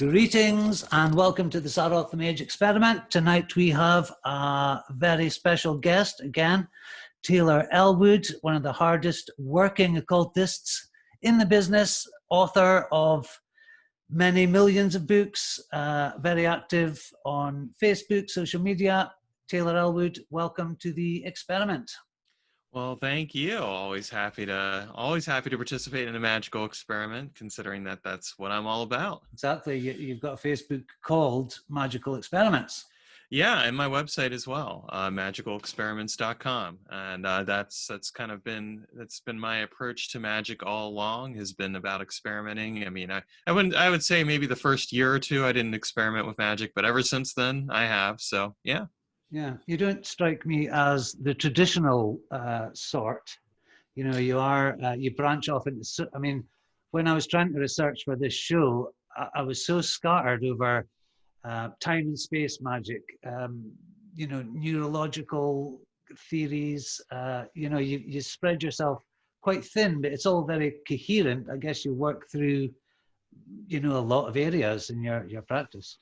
Greetings and welcome to the Saroth the Mage Experiment. Tonight we have a very special guest again, Taylor Ellwood, one of the hardest working occultists in the business, author of many millions of books, very active on Facebook, social media. Taylor Ellwood, welcome to the experiment. Well, thank you. Always happy to participate in a magical experiment, considering that that's what I'm all about. Exactly. You've got a Facebook called Magical Experiments. Yeah, and my website as well, magicalexperiments.com, and that's been my approach to magic all along, has been about experimenting. I mean, I would say maybe the first year or two I didn't experiment with magic, but ever since then I have. So yeah. Yeah, you don't strike me as the traditional sort. You know, you branch off into, I mean, when I was trying to research for this show, I was so scattered over time and space magic, you know, neurological theories, you know, you spread yourself quite thin, but it's all very coherent. I guess you work through, you know, a lot of areas in your practice.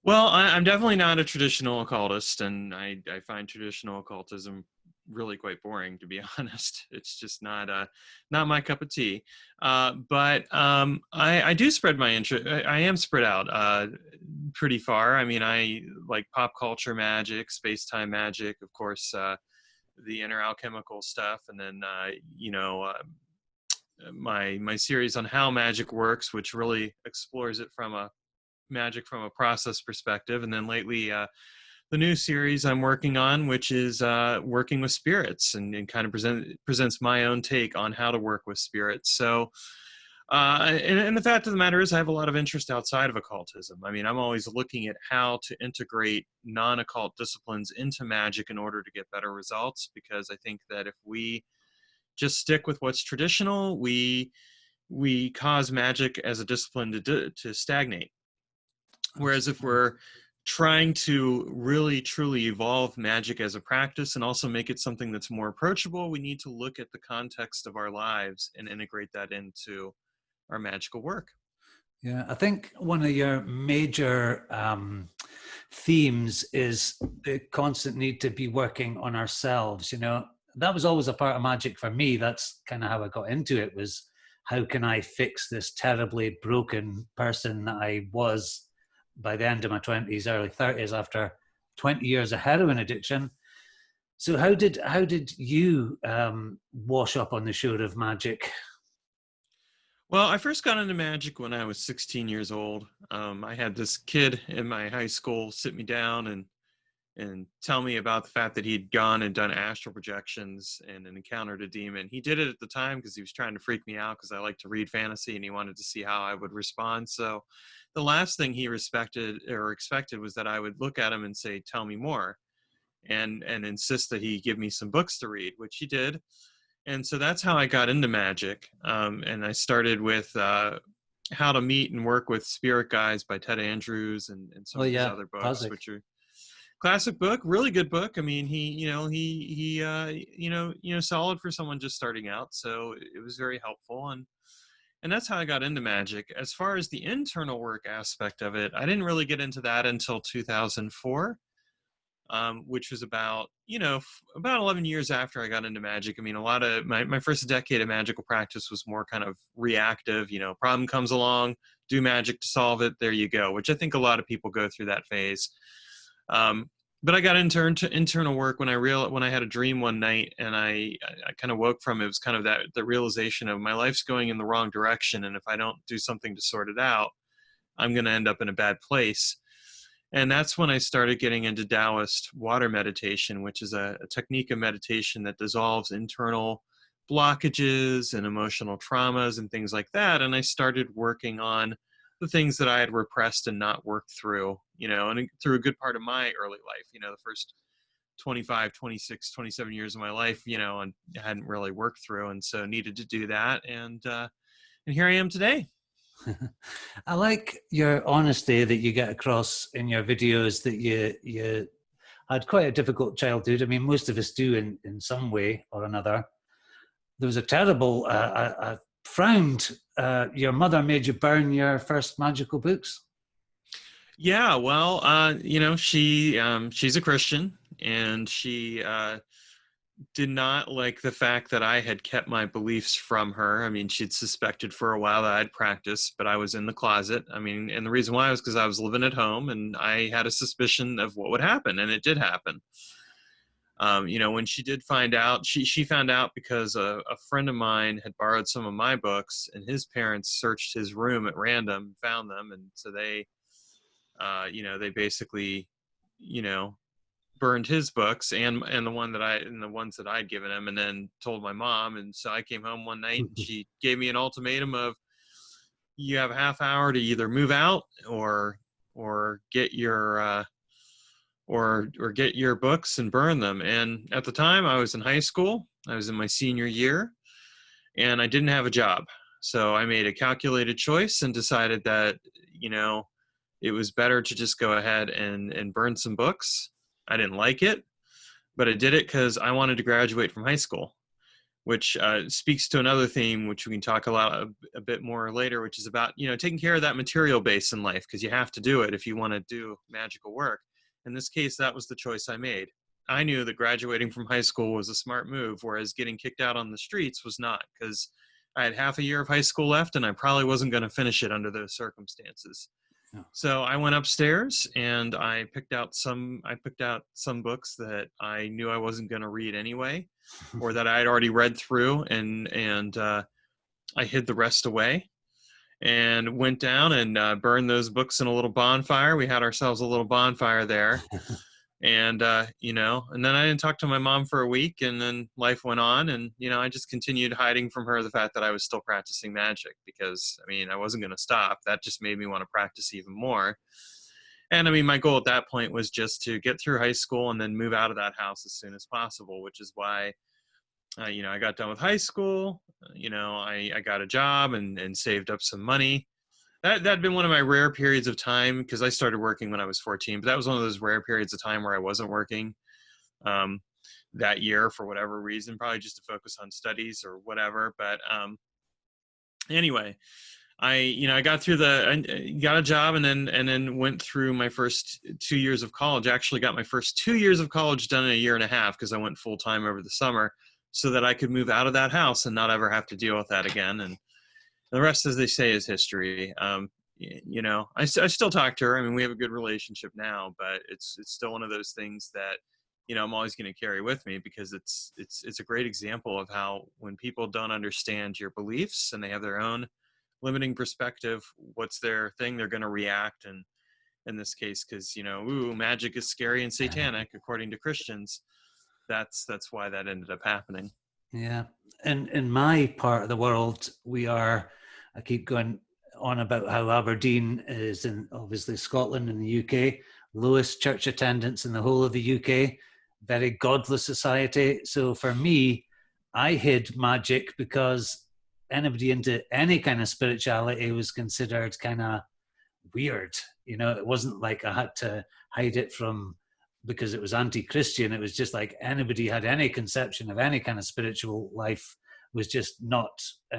Well, I'm definitely not a traditional occultist, and I find traditional occultism really quite boring, to be honest. It's just not my cup of tea. But I do spread my interest. I am spread out pretty far. I mean, I like pop culture magic, space-time magic, of course, the inner alchemical stuff, and then you know, my series on how magic works, which really explores it from a process perspective. And then lately, the new series I'm working on, which is working with spirits, and kind of presents my own take on how to work with spirits. So, and the fact of the matter is I have a lot of interest outside of occultism. I mean, I'm always looking at how to integrate non-occult disciplines into magic in order to get better results, because I think that if we just stick with what's traditional, we cause magic as a discipline to stagnate. Whereas if we're trying to really truly evolve magic as a practice and also make it something that's more approachable, we need to look at the context of our lives and integrate that into our magical work. Yeah, I think one of your major themes is the constant need to be working on ourselves. You know, that was always a part of magic for me. That's kind of how I got into it, was how can I fix this terribly broken person that I was by the end of my 20s, early 30s, after 20 years of heroin addiction. So how did you wash up on the shore of magic? Well, I first got into magic when I was 16 years old. I had this kid in my high school sit me down and tell me about the fact that he'd gone and done astral projections and encountered a demon. He did it at the time because he was trying to freak me out, because I like to read fantasy, and he wanted to see how I would respond. So the last thing he respected or expected was that I would look at him and say, "Tell me more," and insist that he give me some books to read, which he did. And so that's how I got into magic. And I started with How to Meet and Work with Spirit Guides by Ted Andrews, and some of his other books, classic. which are classic book, really good book. I mean, he solid for someone just starting out. So it was very helpful. And that's how I got into magic. As far as the internal work aspect of it, I didn't really get into that until 2004, which was about 11 years after I got into magic. I mean, a lot of my first decade of magical practice was more kind of reactive. You know, problem comes along, do magic to solve it, there you go, which I think a lot of people go through that phase. But I got into internal work when I had a dream one night, and I kind of woke from it. It was kind of the realization of my life's going in the wrong direction, and if I don't do something to sort it out, I'm going to end up in a bad place. And that's when I started getting into Taoist water meditation, which is a technique of meditation that dissolves internal blockages and emotional traumas and things like that. And I started working on the things that I had repressed and not worked through, and through a good part of my early life, the first 25, 26, 27 years of my life, and I hadn't really worked through. And so needed to do that. And here I am today. I like your honesty that you get across in your videos, that you had quite a difficult childhood. I mean, most of us do in some way or another. There was a terrible, I frowned your mother made you burn your first magical books. Yeah, well, she's a Christian, and she did not like the fact that I had kept my beliefs from her. I mean, she'd suspected for a while that I'd practiced, but I was in the closet. I mean, and the reason why was because I was living at home, and I had a suspicion of what would happen, and it did happen. When she did find out, she found out because a friend of mine had borrowed some of my books, and his parents searched his room at random, found them, and so they basically, you know, burned his books and the ones that I'd given him, and then told my mom. And so I came home one night, and she gave me an ultimatum of, you have a half hour to either move out or get your or get your books and burn them. And at the time, I was in high school. I was in my senior year, and I didn't have a job. So I made a calculated choice and decided that, it was better to just go ahead and burn some books. I didn't like it, but I did it because I wanted to graduate from high school, which speaks to another theme, which we can talk a bit more later, which is about, taking care of that material base in life, because you have to do it if you want to do magical work. In this case, that was the choice I made. I knew that graduating from high school was a smart move, whereas getting kicked out on the streets was not, because I had half a year of high school left, and I probably wasn't going to finish it under those circumstances. Yeah. So I went upstairs, and I picked out some books that I knew I wasn't going to read anyway, or that I had already read through, and I hid the rest away, and went down and burned those books in a little bonfire. We had ourselves a little bonfire there. And, and then I didn't talk to my mom for a week, and then life went on, and, I just continued hiding from her the fact that I was still practicing magic, because, I wasn't going to stop. That just made me want to practice even more. And my goal at that point was just to get through high school and then move out of that house as soon as possible, which is why, I got done with high school. I got a job and saved up some money. That'd been one of my rare periods of time, because I started working when I was 14, but that was one of those rare periods of time where I wasn't working that year for whatever reason, probably just to focus on studies or whatever. But anyway, I got through I got a job, and then went through my first 2 years of college. Actually got my first 2 years of college done in a year and a half, because I went full time over the summer, so that I could move out of that house and not ever have to deal with that again. And the rest, as they say, is history. I still talk to her. We have a good relationship now, but it's still one of those things that, I'm always going to carry with me, because it's a great example of how, when people don't understand your beliefs and they have their own limiting perspective, what's their thing, they're going to react. And in this case, because, magic is scary and satanic, according to Christians, that's why that ended up happening. Yeah. And in my part of the world, I keep going on about how Aberdeen is in, obviously, Scotland and the UK, lowest church attendance in the whole of the UK, very godless society. So for me, I hid magic because anybody into any kind of spirituality was considered kind of weird. It wasn't like I had to hide it from because it was anti-Christian. It was just like anybody had any conception of any kind of spiritual life was just not,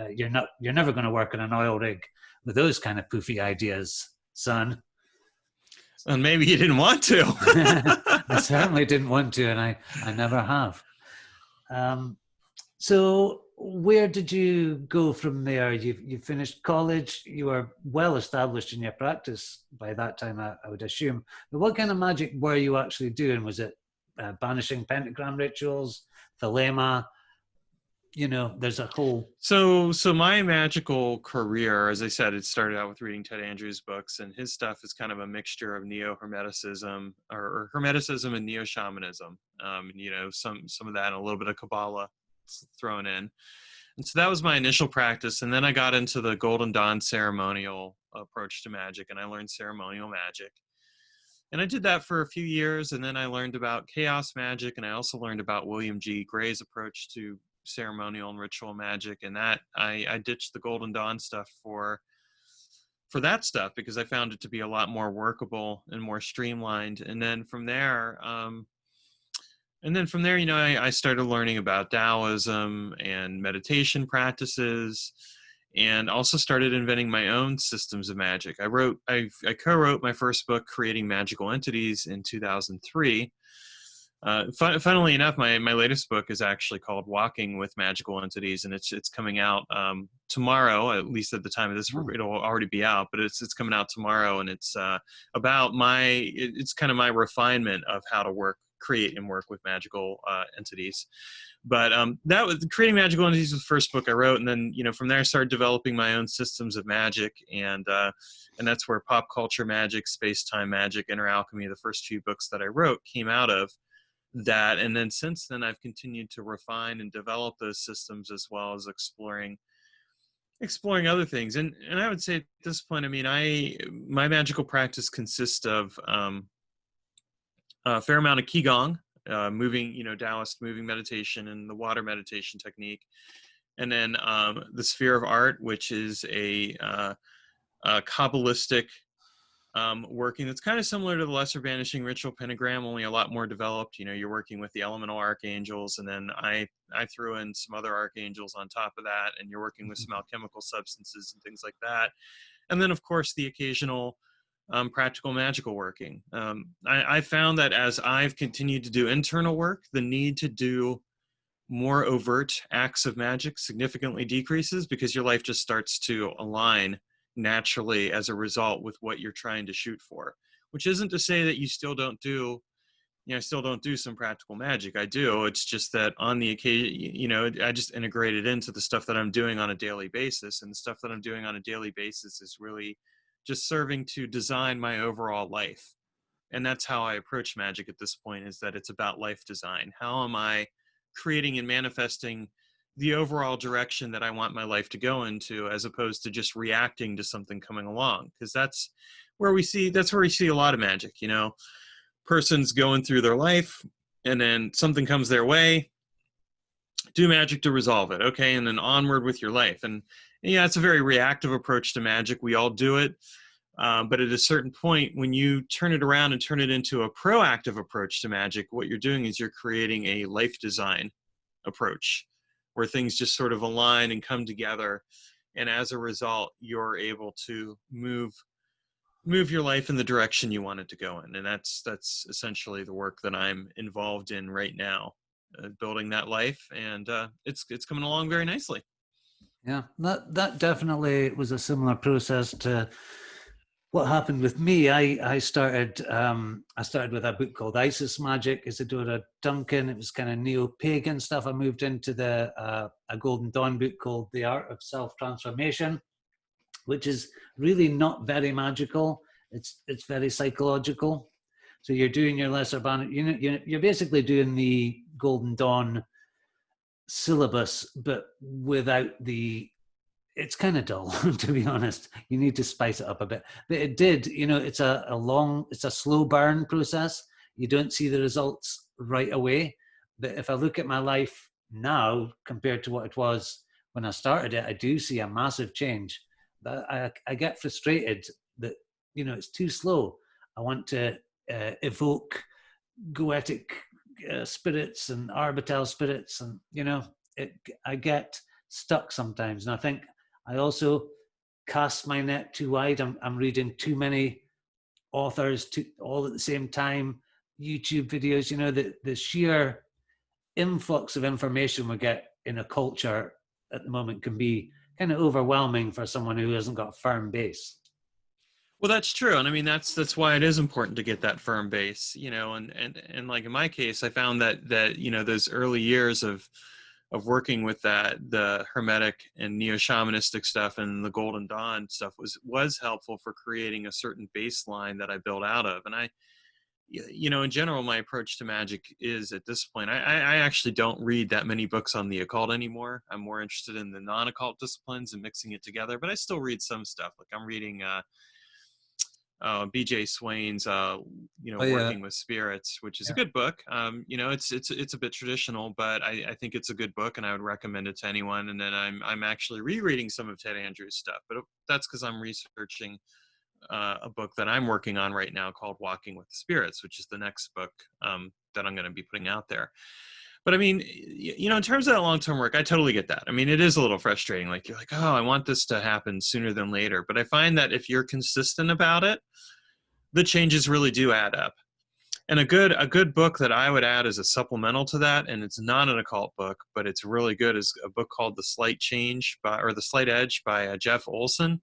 you're never going to work in an oil rig with those kind of poofy ideas, son. And maybe you didn't want to. I certainly didn't want to, and I never have. So where did you go from there? You finished college. You were well established in your practice by that time, I would assume. But what kind of magic were you actually doing? Was it banishing pentagram rituals, thelema? There's a whole... So my magical career, as I said, it started out with reading Ted Andrews' books, and his stuff is kind of a mixture of neo-Hermeticism or Hermeticism and neo-shamanism. Some of that and a little bit of Kabbalah thrown in. And so that was my initial practice. And then I got into the Golden Dawn ceremonial approach to magic, and I learned ceremonial magic. And I did that for a few years, and then I learned about chaos magic, and I also learned about William G. Gray's approach to ceremonial and ritual magic. And that I ditched the Golden Dawn stuff for that stuff, because I found it to be a lot more workable and more streamlined. And then from there, I started learning about Taoism and meditation practices, and also started inventing my own systems of magic. I co-wrote my first book, Creating Magical Entities, in 2003. Funnily enough, my latest book is actually called Walking with Magical Entities, and it's coming out tomorrow. At least at the time of this, it'll already be out, but it's coming out tomorrow, and it's about it's kind of my refinement of how to create and work with magical entities. But that was Creating Magical Entities was the first book I wrote, and then from there I started developing my own systems of magic, and that's where Pop Culture Magic, Space Time Magic, Inner Alchemy, the first few books that I wrote, came out of that. And then since then I've continued to refine and develop those systems, as well as exploring other things. And I would say at this point, I mean, my magical practice consists of a fair amount of Qigong, moving, Taoist moving meditation and the water meditation technique. And then the sphere of art, which is a Kabbalistic working that's kind of similar to the Lesser Banishing Ritual Pentagram, only a lot more developed. You're working with the elemental archangels, and then I threw in some other archangels on top of that, and you're working with some alchemical substances and things like that. And then, of course, the occasional practical magical working. I found that as I've continued to do internal work, the need to do more overt acts of magic significantly decreases, because your life just starts to align naturally as a result with what you're trying to shoot for. Which isn't to say that you still don't do, some practical magic. I do. It's just that on the occasion, I just integrate it into the stuff that I'm doing on a daily basis, and the stuff that I'm doing on a daily basis is really just serving to design my overall life. And that's how I approach magic at this point, is that it's about life design. How am I creating and manifesting the overall direction that I want my life to go into, as opposed to just reacting to something coming along? Because that's where we see a lot of magic. Person's going through their life, and then something comes their way, do magic to resolve it. Okay. And then onward with your life. And yeah, it's a very reactive approach to magic. We all do it. But at a certain point, when you turn it around and turn it into a proactive approach to magic, what you're doing is you're creating a life design approach, where things just sort of align and come together. And as a result, you're able to move your life in the direction you want it to go in. And that's essentially the work that I'm involved in right now, building that life. And it's coming along very nicely. Yeah, that definitely was a similar process to what happened with me. I started with a book called Isis Magic, Isadora Duncan. It was kind of neo-pagan stuff. I moved into a Golden Dawn book called The Art of Self-Transformation, which is really not very magical. It's very psychological. So you're doing your lesser band. You're basically doing the Golden Dawn syllabus, but without the. It's kind of dull, to be honest. You need to spice it up a bit. But it did. It's a slow burn process. You don't see the results right away. But if I look at my life now compared to what it was when I started it, I do see a massive change. But I get frustrated that it's too slow. I want to evoke goetic spirits and arbitel spirits, and I get stuck sometimes. And I think I also cast my net too wide. I'm reading too many authors all at the same time. YouTube videos, the sheer influx of information we get in a culture at the moment can be kind of overwhelming for someone who hasn't got a firm base. Well, that's true. And I mean, that's why it is important to get that firm base, and like in my case, I found that those early years of working with the Hermetic and neo-shamanistic stuff and the Golden Dawn stuff was helpful for creating a certain baseline that I built out of. And in general, my approach to magic is, at this point, I actually don't read that many books on the occult anymore. I'm more interested in the non-occult disciplines and mixing it together, but I still read some stuff. Like I'm reading BJ Swain's Working with Spirits, which is a good book. It's a bit traditional, but I think it's a good book, and I would recommend it to anyone. And then I'm actually rereading some of Ted Andrews' stuff, but that's because I'm researching a book that I'm working on right now called Walking with the Spirits, which is the next book that I'm going to be putting out there. But I mean, in terms of that long-term work, I totally get that. I mean, it is a little frustrating. Like you're like, oh, I want this to happen sooner than later. But I find that if you're consistent about it, the changes really do add up. And a good book that I would add as a supplemental to that, and it's not an occult book, but it's really good, is a book called The Slight Edge by Jeff Olson,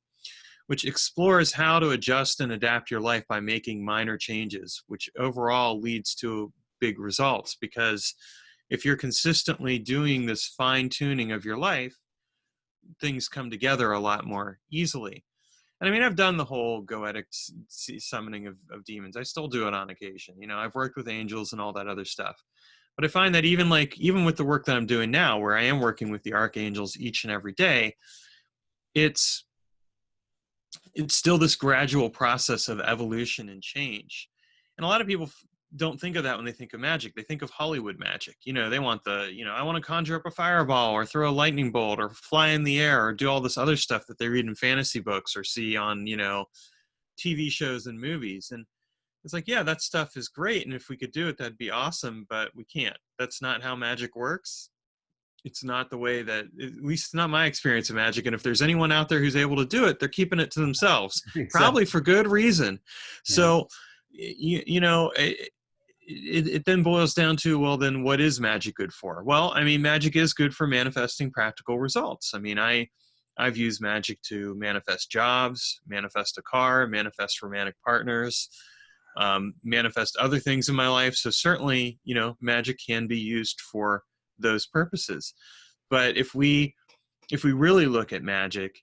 which explores how to adjust and adapt your life by making minor changes, which overall leads to big results. Because if you're consistently doing this fine tuning of your life, things come together a lot more easily. And I mean, I've done the whole goetic summoning of demons. I still do it on occasion. I've worked with angels and all that other stuff. But I find that even with the work that I'm doing now, where I am working with the archangels each and every day, it's still this gradual process of evolution and change. And a lot of people don't think of that when they think of magic. They think of Hollywood magic. They want I want to conjure up a fireball or throw a lightning bolt or fly in the air or do all this other stuff that they read in fantasy books or see on, TV shows and movies. And it's like, yeah, that stuff is great. And if we could do it, that'd be awesome, but we can't. That's not how magic works. It's not the way that, at least not my experience of magic. And if there's anyone out there who's able to do it, they're keeping it to themselves, Exactly. probably for good reason. Yeah. So, it then boils down to, well, then what is magic good for? Well, I mean, magic is good for manifesting practical results. I mean, I've used magic to manifest jobs, manifest a car, manifest romantic partners, manifest other things in my life. So certainly, magic can be used for those purposes. But if we really look at magic,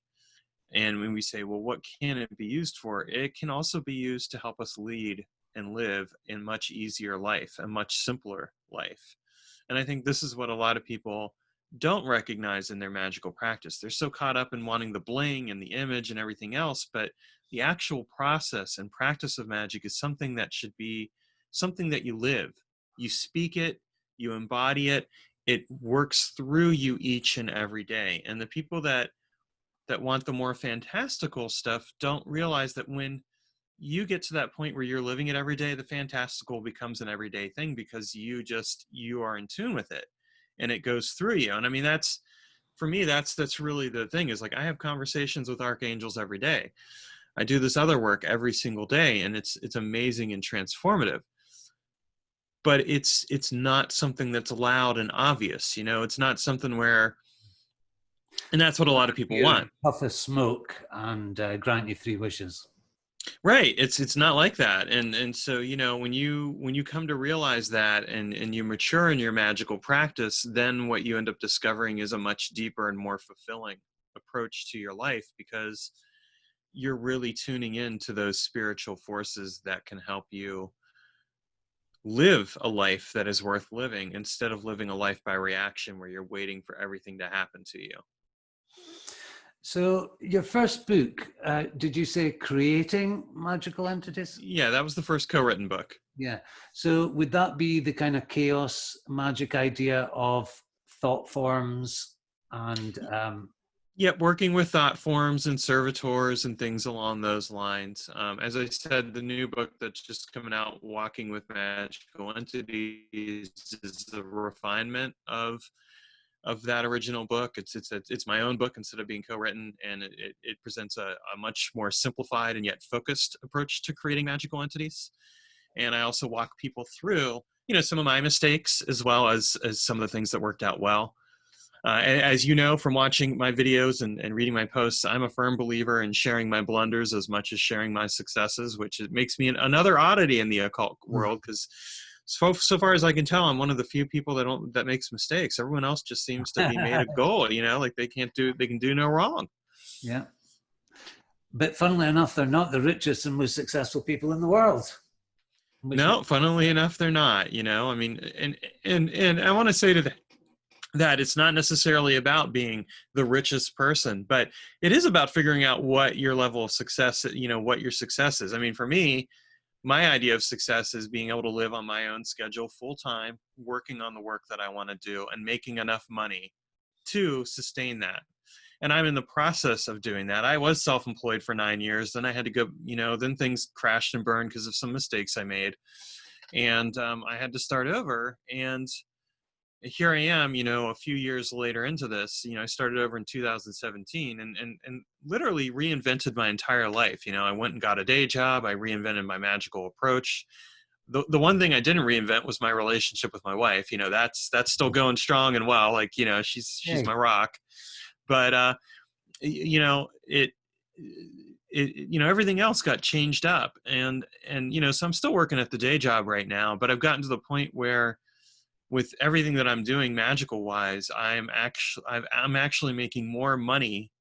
and when we say, well, what can it be used for? It can also be used to help us lead and live a much easier life, a much simpler life. And I think this is what a lot of people don't recognize in their magical practice. They're so caught up in wanting the bling and the image and everything else, but the actual process and practice of magic is something that should be something that you live. You speak it, you embody it, it works through you each and every day. And the people that want the more fantastical stuff don't realize that when you get to that point where you're living it every day, the fantastical becomes an everyday thing because you are in tune with it and it goes through you. And I mean, for me, that's really the thing, is like, I have conversations with archangels every day. I do this other work every single day, and it's amazing and transformative. But it's not something that's loud and obvious, it's not something where, and that's what a lot of people want. Puff of smoke and grant you 3 wishes. Right. It's not like that. And so, when you come to realize that and you mature in your magical practice, then what you end up discovering is a much deeper and more fulfilling approach to your life, because you're really tuning into those spiritual forces that can help you live a life that is worth living, instead of living a life by reaction where you're waiting for everything to happen to you. So your first book, did you say Creating Magical Entities? Yeah, that was the first co-written book. Yeah. So would that be the kind of chaos magic idea of thought forms and... Yep, working with thought forms and servitors and things along those lines. As I said, the new book that's just coming out, Walking with Magical Entities, is a refinement of that original book. It's my own book instead of being co-written, and it presents a much more simplified and yet focused approach to creating magical entities. And I also walk people through, some of my mistakes, as well as some of the things that worked out well. As you know from watching my videos and reading my posts, I'm a firm believer in sharing my blunders as much as sharing my successes, which makes me another oddity in the occult world, because so far as I can tell, I'm one of the few people that makes mistakes. Everyone else just seems to be made of gold, like they can do no wrong. Yeah. But funnily enough, they're not the richest and most successful people in the world. No, funnily enough, they're not, I mean, and I want to say to that it's not necessarily about being the richest person, but it is about figuring out what your level of success, what your success is. I mean, for me, my idea of success is being able to live on my own schedule full time, working on the work that I want to do and making enough money to sustain that. And I'm in the process of doing that. I was self-employed for 9 years. Then I had to go, then things crashed and burned because of some mistakes I made. And I had to start over. And here I am, a few years later into this. I started over in 2017 and literally reinvented my entire life. I went and got a day job. I reinvented my magical approach. The one thing I didn't reinvent was my relationship with my wife. That's still going strong and well. Like, she's Hey. my rock. But it everything else got changed up, and so I'm still working at the day job right now, but I've gotten to the point where with everything that I'm doing magical wise, I'm actually making more money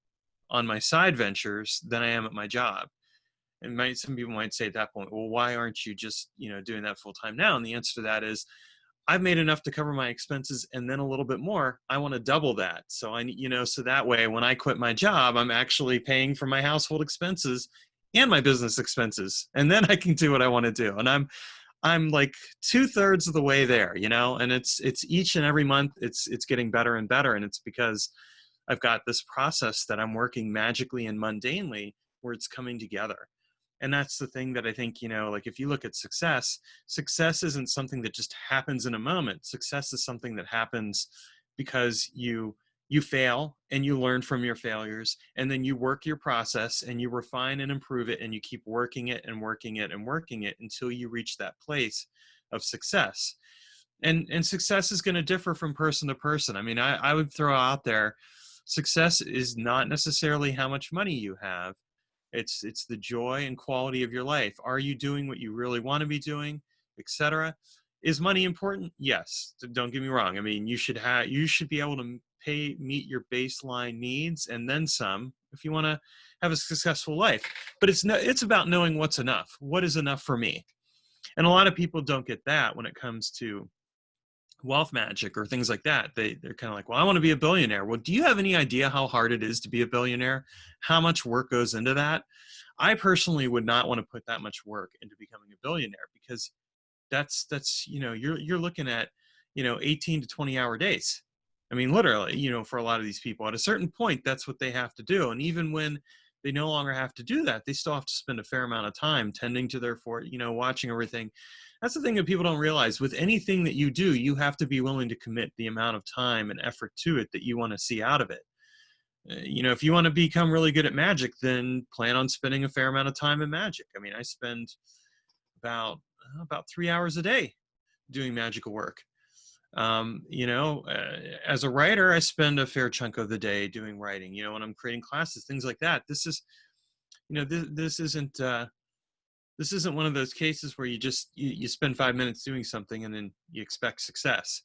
on my side ventures than I am at my job. And some people might say at that point, well, why aren't you just doing that full time now? And the answer to that is, I've made enough to cover my expenses and then a little bit more. I want to double that. So so that way when I quit my job, I'm actually paying for my household expenses and my business expenses. And then I can do what I want to do. And I'm like 2/3 of the way there, and it's each and every month it's getting better and better. And it's because I've got this process that I'm working magically and mundanely where it's coming together. And that's the thing that I think, like if you look at success isn't something that just happens in a moment. Success is something that happens because you fail and you learn from your failures, and then you work your process and you refine and improve it, and you keep working it and working it and working it until you reach that place of success. And success is going to differ from person to person. I mean, I would throw out there, success is not necessarily how much money you have. It's the joy and quality of your life. Are you doing what you really want to be doing, etc.? Is money important? Yes. Don't get me wrong. I mean, you should be able to meet your baseline needs and then some if you want to have a successful life. But it's about knowing what's enough. What is enough for me? And a lot of people don't get that when it comes to wealth magic or things like that. They're kind of like, well, I want to be a billionaire. Well, do you have any idea how hard it is to be a billionaire? How much work goes into that? I personally would not want to put that much work into becoming a billionaire, because that's you're looking at 18 to 20 hour days. I mean, literally, for a lot of these people at a certain point, that's what they have to do. And even when they no longer have to do that, they still have to spend a fair amount of time tending to their watching everything. That's the thing that people don't realize. With anything that you do, you have to be willing to commit the amount of time and effort to it that you want to see out of it. If you want to become really good at magic, then plan on spending a fair amount of time in magic. I mean, I spend about 3 hours a day doing magical work. As a writer, I spend a fair chunk of the day doing writing, when I'm creating classes, things like that. This is, this isn't one of those cases where you spend 5 minutes doing something and then you expect success.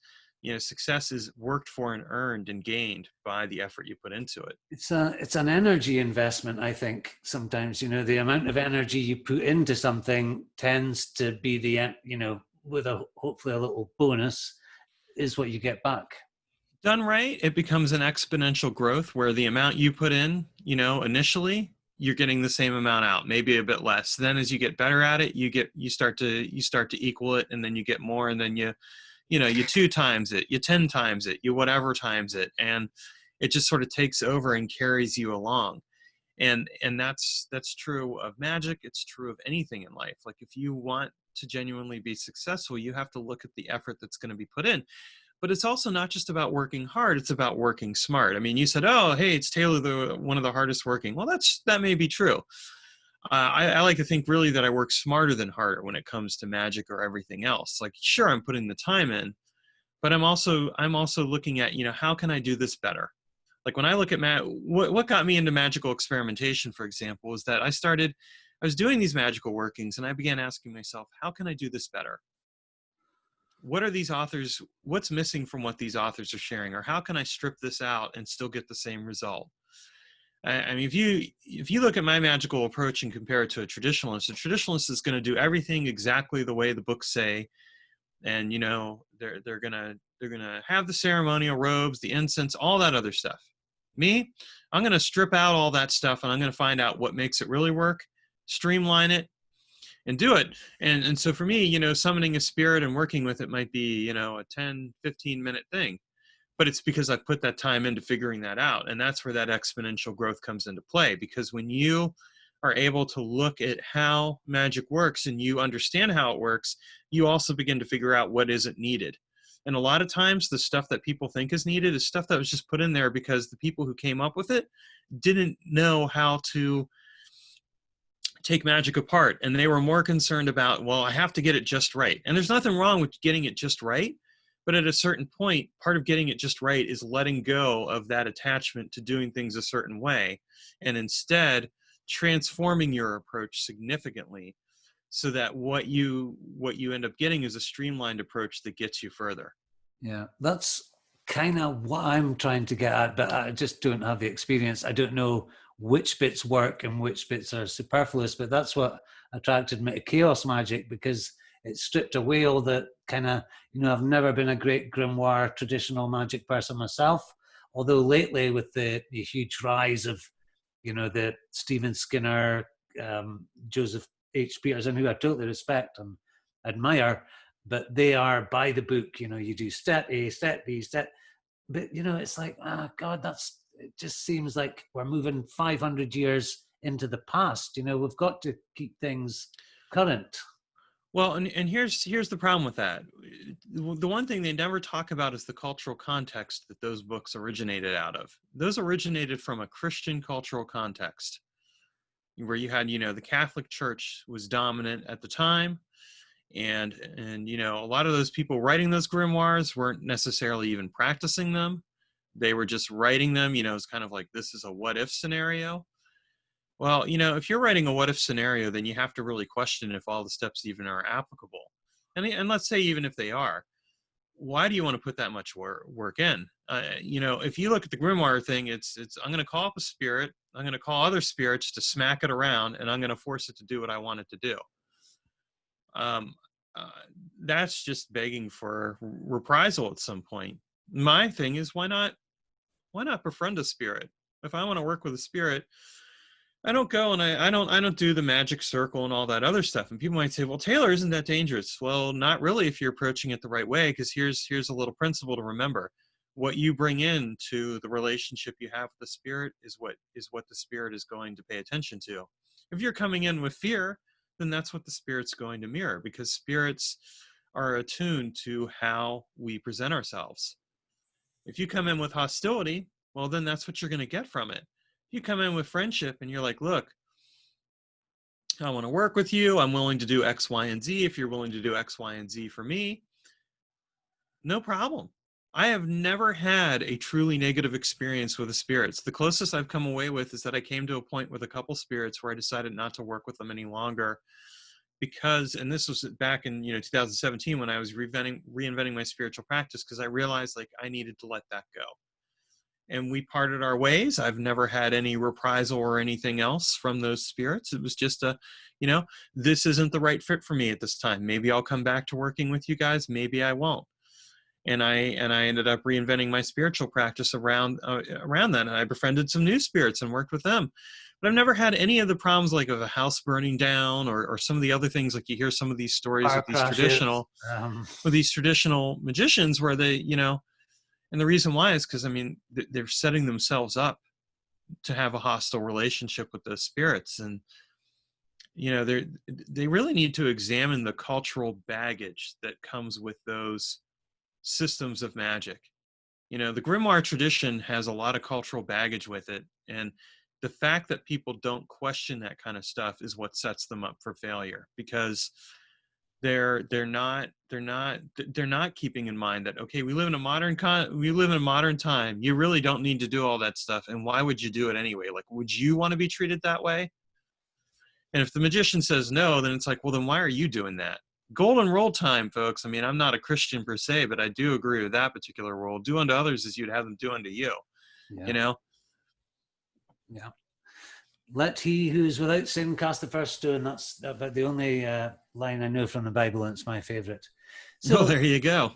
Success is worked for and earned and gained by the effort you put into it. It's an energy investment, I think. Sometimes, the amount of energy you put into something tends to be with hopefully a little bonus, is what you get back. Done right, it becomes an exponential growth where the amount you put in, initially, you're getting the same amount out, maybe a bit less. Then as you get better at it, you start to equal it, and then you get more, and then you 2 times it, you 10 times it, you whatever times it, and it just sort of takes over and carries you along. And that's true of magic. It's true of anything in life. Like, if you want to genuinely be successful, you have to look at the effort that's going to be put in. But it's also not just about working hard, it's about working smart. I mean, you said, oh, hey, it's Taylor, one of the hardest working. Well, that may be true. I like to think really that I work smarter than harder when it comes to magic or everything else. Like, sure, I'm putting the time in, but I'm also looking at, how can I do this better? Like, when I look at what got me into magical experimentation, for example, is that I was doing these magical workings and I began asking myself, how can I do this better? What are these authors, what's missing from what these authors are sharing? Or how can I strip this out and still get the same result? I mean, if you look at my magical approach and compare it to a traditionalist is going to do everything exactly the way the books say. And, they're going to have the ceremonial robes, the incense, all that other stuff. Me, I'm going to strip out all that stuff, and I'm going to find out what makes it really work, streamline it, and do it. And so for me, summoning a spirit and working with it might be, a 10, 15-minute thing. But it's because I've put that time into figuring that out. And that's where that exponential growth comes into play. Because when you are able to look at how magic works and you understand how it works, you also begin to figure out what isn't needed. And a lot of times the stuff that people think is needed is stuff that was just put in there because the people who came up with it didn't know how to take magic apart. And they were more concerned about, well, I have to get it just right. And there's nothing wrong with getting it just right. But at a certain point, part of getting it just right is letting go of that attachment to doing things a certain way, and instead transforming your approach significantly so that what you end up getting is a streamlined approach that gets you further. Yeah, that's kind of what I'm trying to get at, but I just don't have the experience. I don't know which bits work and which bits are superfluous, but that's what attracted me to chaos magic, because it stripped away all the kind of, I've never been a great grimoire traditional magic person myself, although lately with the huge rise of, the Stephen Skinner, Joseph H. Peterson, who I totally respect and admire, but they are by the book. You do step A, step B, step, but it's like, God, it just seems like we're moving 500 years into the past. We've got to keep things current. Well, and here's the problem with that. The one thing they never talk about is the cultural context that those books originated out of. Those originated from a Christian cultural context where you had, the Catholic Church was dominant at the time. And a lot of those people writing those grimoires weren't necessarily even practicing them. They were just writing them. It's kind of like, this is a what if scenario. Well, if you're writing a what if scenario, then you have to really question if all the steps even are applicable. And let's say even if they are, why do you want to put that much work in? If you look at the grimoire thing, it's I'm going to call up a spirit, I'm going to call other spirits to smack it around, and I'm going to force it to do what I want it to do. That's just begging for reprisal at some point. My thing is, why not befriend a spirit? If I want to work with a spirit, I don't go and I don't do the magic circle and all that other stuff. And people might say, well, Taylor, isn't that dangerous? Well, not really if you're approaching it the right way, because here's a little principle to remember. What you bring into the relationship you have with the spirit is what the spirit is going to pay attention to. If you're coming in with fear, then that's what the spirit's going to mirror, because spirits are attuned to how we present ourselves. If you come in with hostility, well, then that's what you're going to get from it. You come in with friendship and you're like, look, I want to work with you. I'm willing to do X, Y, and Z. If you're willing to do X, Y, and Z for me, no problem. I have never had a truly negative experience with the spirits. The closest I've come away with is that I came to a point with a couple spirits where I decided not to work with them any longer because, and this was back in 2017 when I was reinventing my spiritual practice, because I realized like I needed to let that go. And we parted our ways. I've never had any reprisal or anything else from those spirits. It was just this isn't the right fit for me at this time. Maybe I'll come back to working with you guys. Maybe I won't. And I ended up reinventing my spiritual practice around that. And I befriended some new spirits and worked with them. But I've never had any of the problems like of a house burning down or some of the other things, like you hear some of these stories Car with these traditional magicians where they, and the reason why is because, they're setting themselves up to have a hostile relationship with those spirits. And, they really need to examine the cultural baggage that comes with those systems of magic. The grimoire tradition has a lot of cultural baggage with it. And the fact that people don't question that kind of stuff is what sets them up for failure, because they're not keeping in mind that, okay, we live in a modern time. You really don't need to do all that stuff. And why would you do it anyway? Like, would you want to be treated that way? And if the magician says no, then it's like, well, then why are you doing that? Golden rule time, folks. I'm not a Christian per se, but I do agree with that particular rule. Do unto others as you'd have them do unto you. Yeah. Let he who is without sin cast the first stone. That's about the only line I know from the Bible, and it's my favorite. So there you go.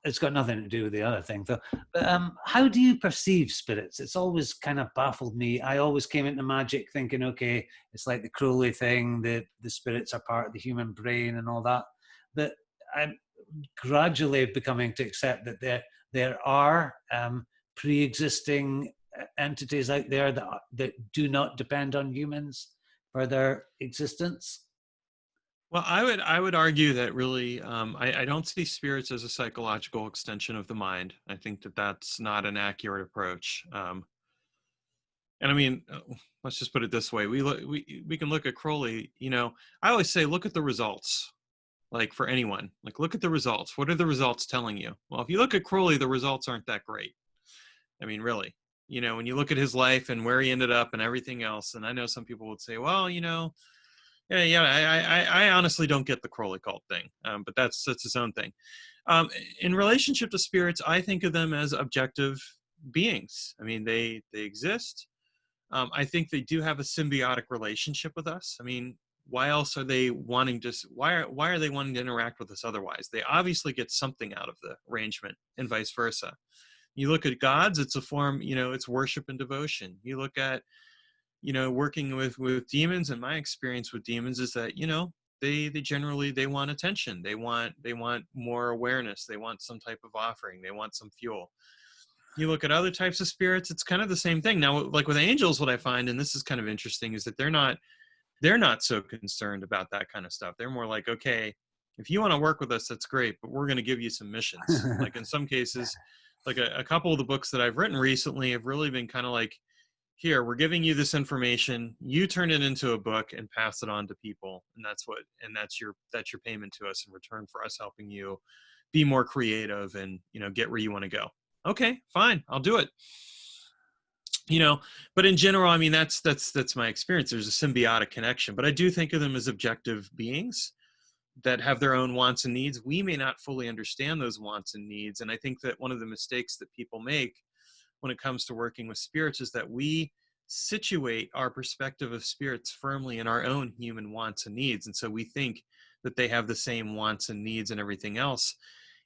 It's got nothing to do with the other thing, though. But how do you perceive spirits? It's always kind of baffled me. I always came into magic thinking, okay, it's like the Crowley thing, the spirits are part of the human brain and all that. But I'm gradually becoming to accept that there are pre-existing entities out there that do not depend on humans for their existence. Well, I would argue that really, I don't see spirits as a psychological extension of the mind. I think that that's not an accurate approach. And I mean, let's just put it this way: we can look at Crowley. You know, I always say, look at the results. Like for anyone, like look at the results. What are the results telling you? Well, if you look at Crowley, the results aren't that great. I mean, really, you know, when you look at his life and where he ended up and everything else, and I know some people would say, well, you know, yeah, I honestly don't get the Crowley cult thing, but that's its own thing. In relationship to spirits, I think of them as objective beings. I mean, they exist. I think they do have a symbiotic relationship with us. I mean, why else are they wanting to? Why are they wanting to interact with us otherwise? They obviously get something out of the arrangement, and vice versa. You look at gods; it's a form, you know, it's worship and devotion. You look at, you know, working with demons, and my experience with demons is that, you know, they generally they want attention. They want more awareness. They want some type of offering. They want some fuel. You look at other types of spirits, it's kind of the same thing. Now, like with angels, what I find, and this is kind of interesting, is that they're not so concerned about that kind of stuff. They're more like, okay, if you want to work with us, that's great, but we're going to give you some missions. Like in some cases, like a couple of the books that I've written recently have really been kind of like, here, we're giving you this information, you turn it into a book and pass it on to people, and that's your payment to us in return for us helping you be more creative and, you know, get where you want to go. Okay, fine, I'll do it. You know, but in general, I mean, that's my experience. There's a symbiotic connection, but I do think of them as objective beings that have their own wants and needs. We may not fully understand those wants and needs, and I think that one of the mistakes that people make when it comes to working with spirits is that we situate our perspective of spirits firmly in our own human wants and needs, and so we think that they have the same wants and needs and everything else,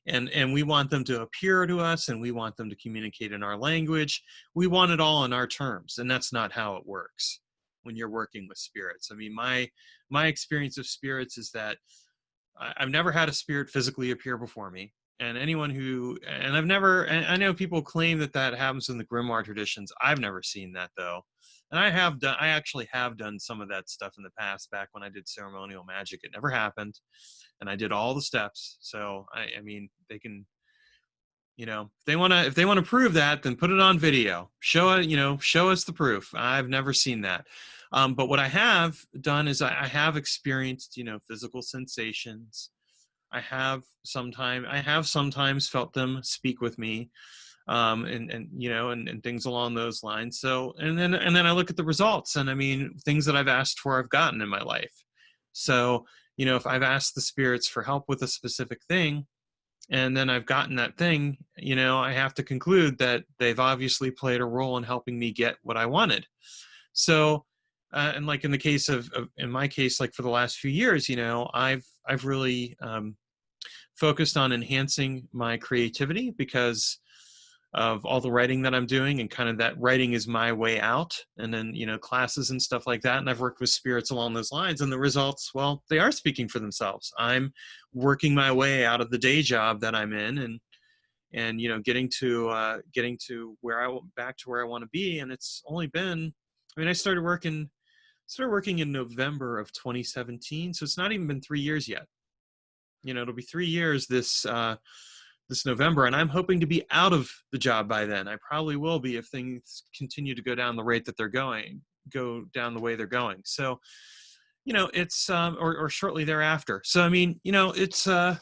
and we want them to appear to us, and we want them to communicate in our language. We want it all on our terms, and that's not how it works when you're working with spirits. I mean, my experience of spirits is that I've never had a spirit physically appear before me. And anyone who, and I've never, and I know people claim that that happens in the grimoire traditions. I've never seen that though. And I actually have done some of that stuff in the past, back when I did ceremonial magic. It never happened. And I did all the steps. So I mean, they can, you know, if they want to prove that, then put it on video. Show it, you know, show us the proof. I've never seen that. But what I have done is I have experienced, you know, physical sensations. I have sometimes felt them speak with me, and you know, and things along those lines. So, and then I look at the results, and I mean, things that I've asked for, I've gotten in my life. So, you know, if I've asked the spirits for help with a specific thing, and then I've gotten that thing, you know, I have to conclude that they've obviously played a role in helping me get what I wanted. So, and like in the case in my case, like for the last few years, you know, I've really focused on enhancing my creativity because of all the writing that I'm doing, and kind of that writing is my way out, and then, you know, classes and stuff like that. And I've worked with spirits along those lines, and the results, well, they are speaking for themselves. I'm working my way out of the day job that I'm in, and you know, getting to back to where I want to be. And it's only been, I mean, I started working in November of 2017, so it's not even been 3 years yet. You know, it'll be 3 years this November, and I'm hoping to be out of the job by then. I probably will be if things continue to go down the rate that go down the way they're going. So, you know, it's or shortly thereafter. So, I mean, you know, it's you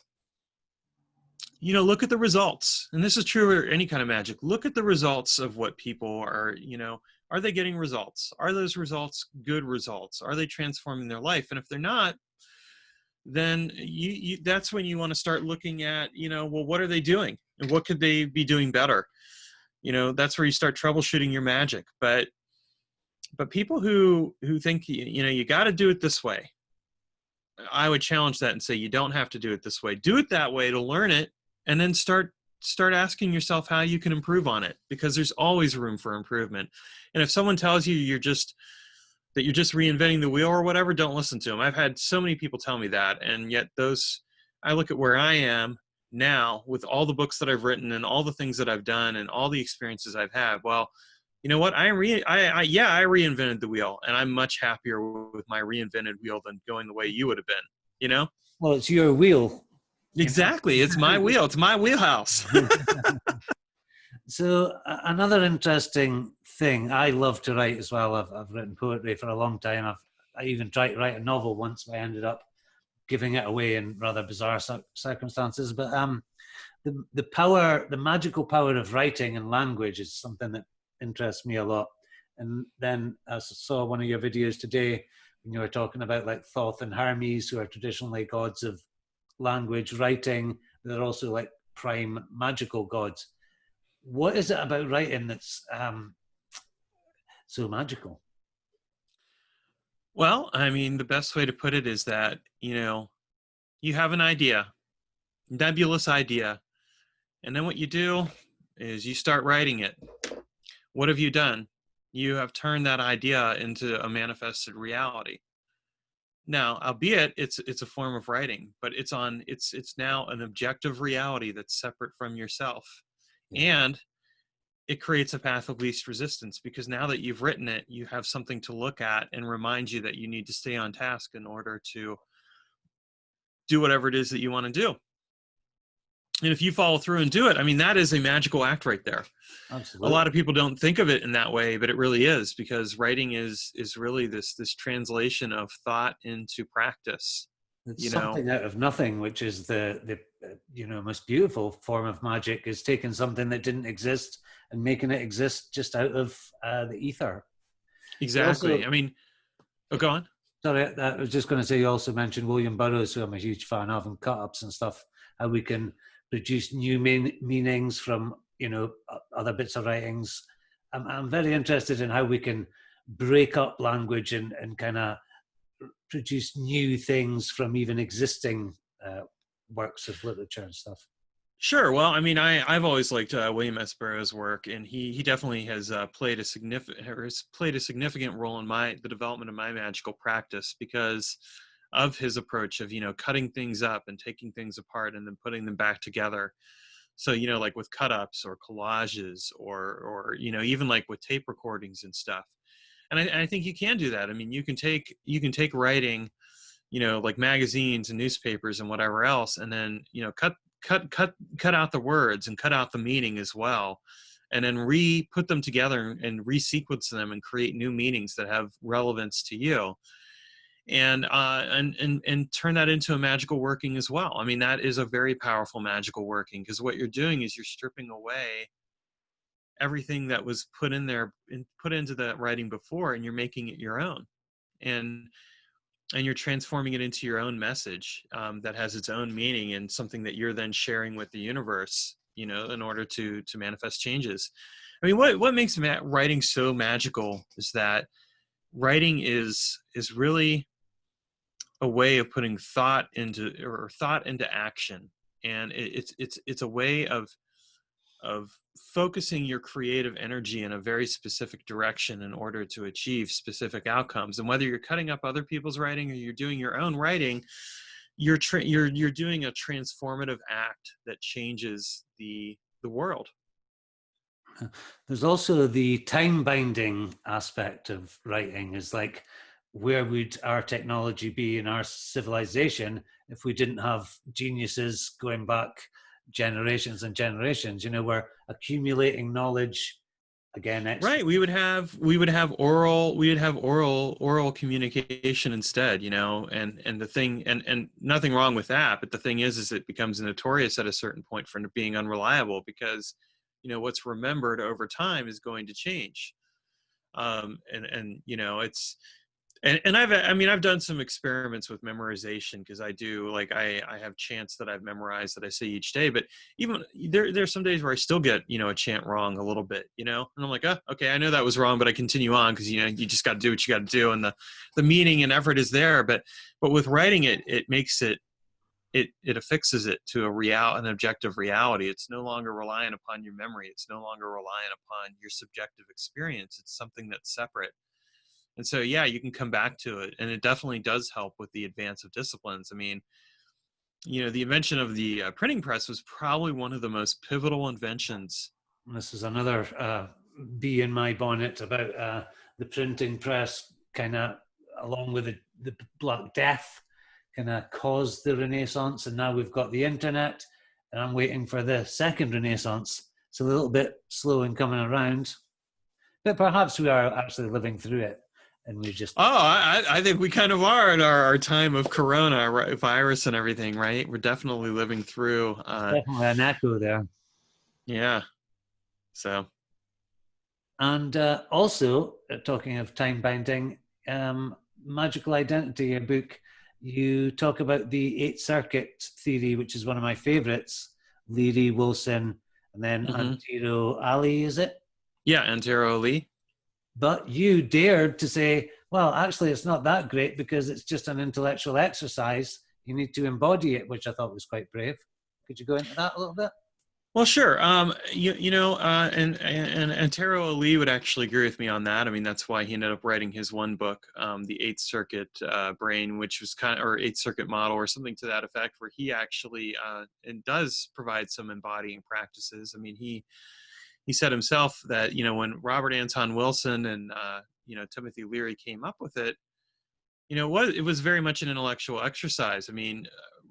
know, look at the results, and this is true for any kind of magic. Look at the results of what people are, you know, are they getting results? Are those results good results? Are they transforming their life? And if they're not, then that's when you want to start looking at, you know, well, what are they doing and what could they be doing better? You know, that's where you start troubleshooting your magic. But people who think, you know, you got to do it this way, I would challenge that and say, you don't have to do it this way. Do it that way to learn it, and then start asking yourself how you can improve on it, because there's always room for improvement. And if someone tells you you're just reinventing the wheel or whatever, don't listen to them. I've had so many people tell me that, and yet I look at where I am now with all the books that I've written and all the things that I've done and all the experiences I've had. Well, you know what? I reinvented the wheel, and I'm much happier with my reinvented wheel than going the way you would have been. you know? Well, it's your wheel. Exactly. It's my wheel. It's my wheelhouse. So another interesting thing, I love to write as well. I've written poetry for a long time. I even tried to write a novel once, but I ended up giving it away in rather bizarre circumstances. But the power, the magical power of writing and language is something that interests me a lot. And then I saw one of your videos today when you were talking about like Thoth and Hermes, who are traditionally gods of language, writing. They're also like prime magical gods. What is it about writing that's so magical? Well, I mean, the best way to put it is that, you know, you have an idea, nebulous idea, and then what you do is you start writing it. What have you done? You have turned that idea into a manifested reality. Now, albeit it's a form of writing, but it's now an objective reality that's separate from yourself. Yeah. And it creates a path of least resistance, because now that you've written it, you have something to look at and remind you that you need to stay on task in order to do whatever it is that you want to do. And if you follow through and do it, I mean, that is a magical act right there. Absolutely. A lot of people don't think of it in that way, but it really is, because writing is really this translation of thought into practice. It's something out of nothing, which is the most beautiful form of magic, is taking something that didn't exist and making it exist just out of the ether. Exactly. Also, I mean, go on. Sorry, I was just going to say, you also mentioned William Burroughs, who I'm a huge fan of, and cut-ups and stuff, how we can produce new meanings from, other bits of writings. I'm very interested in how we can break up language and kind of produce new things from even existing works of literature and stuff. Sure. Well, I mean, I've always liked William S. Burroughs' work, and he definitely has played a significant role in the development of my magical practice, because of his approach of cutting things up and taking things apart and then putting them back together. So like with cut-ups or collages or even like with tape recordings and stuff. And I think you can do that. I mean, you can take writing, like magazines and newspapers and whatever else, and then cut out the words and cut out the meaning as well, and then put them together and resequence them and create new meanings that have relevance to you, and turn that into a magical working as well. I mean, that is a very powerful magical working, because what you're doing is you're stripping away everything that was put in there and put into that writing before, and you're making it your own, and you're transforming it into your own message that has its own meaning, and something that you're then sharing with the universe, in order to manifest changes. I mean, what makes writing so magical is that writing is really a way of putting thought into action, and it's a way of focusing your creative energy in a very specific direction in order to achieve specific outcomes. And whether you're cutting up other people's writing or you're doing your own writing, you're doing a transformative act that changes the world. There's also the time binding aspect of writing, is like, where would our technology be in our civilization if we didn't have geniuses going back generations and generations? We're accumulating knowledge again. Right. We would have oral communication instead, and the thing, and nothing wrong with that. But the thing is it becomes notorious at a certain point for being unreliable, because, what's remembered over time is going to change. It's, and I've done some experiments with memorization, because I do, like, I have chants that I've memorized that I say each day, but even there's some days where I still get, a chant wrong a little bit, and I'm like, oh, okay, I know that was wrong, but I continue on, because, you just got to do what you got to do. And the meaning and effort is there, but with writing it makes it affixes it to an objective reality. It's no longer reliant upon your memory. It's no longer reliant upon your subjective experience. It's something that's separate. And so, yeah, you can come back to it, and it definitely does help with the advance of disciplines. I mean, the invention of the printing press was probably one of the most pivotal inventions. This is another bee in my bonnet about the printing press, kind of along with the Black Death, kind of caused the Renaissance, and now we've got the internet, and I'm waiting for the second Renaissance. It's a little bit slow in coming around, but perhaps we are actually living through it, and we just. Oh, I think we kind of are in our time of Corona, right, virus and everything, right? We're definitely living through. Definitely an echo there. Yeah. So. And also, talking of time binding, Magical Identity, your book, you talk about the Eighth Circuit theory, which is one of my favorites. Leary, Wilson, and then Antero Ali, is it? Yeah, Antero Ali. But you dared to say, well, actually, it's not that great because it's just an intellectual exercise. You need to embody it, which I thought was quite brave. Could you go into that a little bit? Well, sure. And Antero Ali would actually agree with me on that. I mean, that's why he ended up writing his one book, the Eighth Circuit Brain, which was or Eighth Circuit Model, or something to that effect, where he actually and does provide some embodying practices. I mean, he said himself that when Robert Anton Wilson and Timothy Leary came up with it, it was very much an intellectual exercise. I mean,